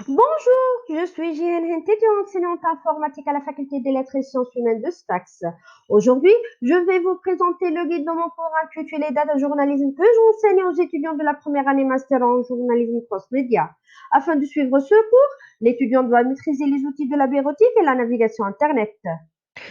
Bonjour, je suis Jeanne Hentedio, enseignante informatique à la faculté des lettres et sciences humaines de Stax. Aujourd'hui, je vais vous présenter le guide de mon cours intitulé Data Journalisme que j'enseigne aux étudiants de la première année master en journalisme cross-média. Afin de suivre ce cours, l'étudiant doit maîtriser les outils de la bureautique et la navigation Internet.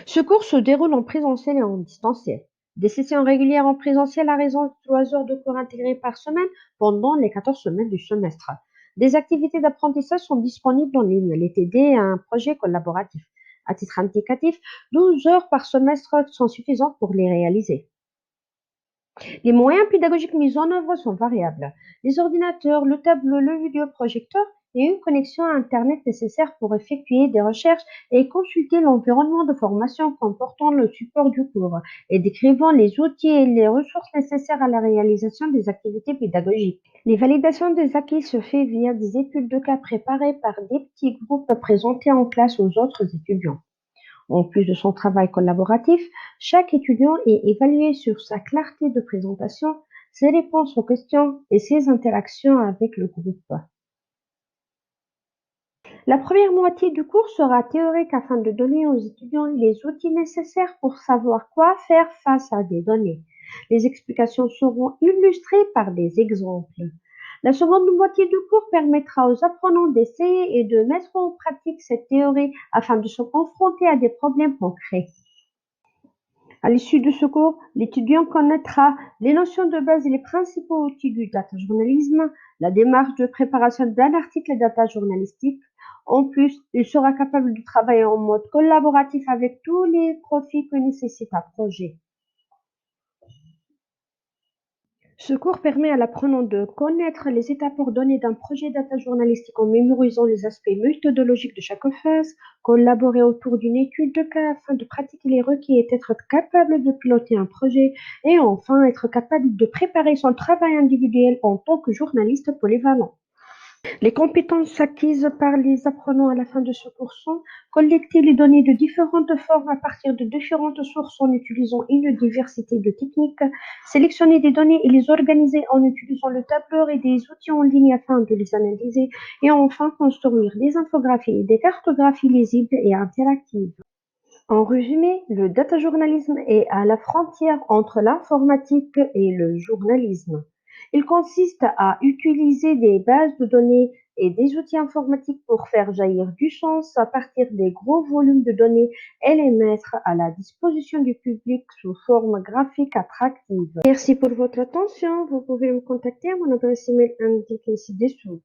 Ce cours se déroule en présentiel et en distanciel. Des sessions régulières en présentiel à raison de 3 heures de cours intégrés par semaine pendant les 14 semaines du semestre. Des activités d'apprentissage sont disponibles en ligne. Les TD est un projet collaboratif. À titre indicatif, 12 heures par semestre sont suffisantes pour les réaliser. Les moyens pédagogiques mis en œuvre sont variables. Les ordinateurs, le tableau, le vidéoprojecteur et une connexion à Internet nécessaire pour effectuer des recherches et consulter l'environnement de formation comportant le support du cours et décrivant les outils et les ressources nécessaires à la réalisation des activités pédagogiques. Les validations des acquis se fait via des études de cas préparées par des petits groupes présentés en classe aux autres étudiants. En plus de son travail collaboratif, chaque étudiant est évalué sur sa clarté de présentation, ses réponses aux questions et ses interactions avec le groupe. La première moitié du cours sera théorique afin de donner aux étudiants les outils nécessaires pour savoir quoi faire face à des données. Les explications seront illustrées par des exemples. La seconde moitié du cours permettra aux apprenants d'essayer et de mettre en pratique cette théorie afin de se confronter à des problèmes concrets. À l'issue de ce cours, l'étudiant connaîtra les notions de base et les principaux outils du data journalisme, la démarche de préparation d'un article data journalistique. En plus, il sera capable de travailler en mode collaboratif avec tous les profils que nécessite un projet. Ce cours permet à l'apprenant de connaître les étapes ordonnées d'un projet data journalistique en mémorisant les aspects méthodologiques de chaque phase, collaborer autour d'une étude de cas afin de pratiquer les requis et être capable de piloter un projet, et enfin être capable de préparer son travail individuel en tant que journaliste polyvalent. Les compétences acquises par les apprenants à la fin de ce cours sont collecter les données de différentes formes à partir de différentes sources en utilisant une diversité de techniques, sélectionner des données et les organiser en utilisant le tableur et des outils en ligne afin de les analyser, et enfin construire des infographies et des cartographies lisibles et interactives. En résumé, le data journalisme est à la frontière entre l'informatique et le journalisme. Il consiste à utiliser des bases de données et des outils informatiques pour faire jaillir du sens à partir des gros volumes de données et les mettre à la disposition du public sous forme graphique attractive. Merci pour votre attention. Vous pouvez me contacter à mon adresse email indiquée ci-dessous.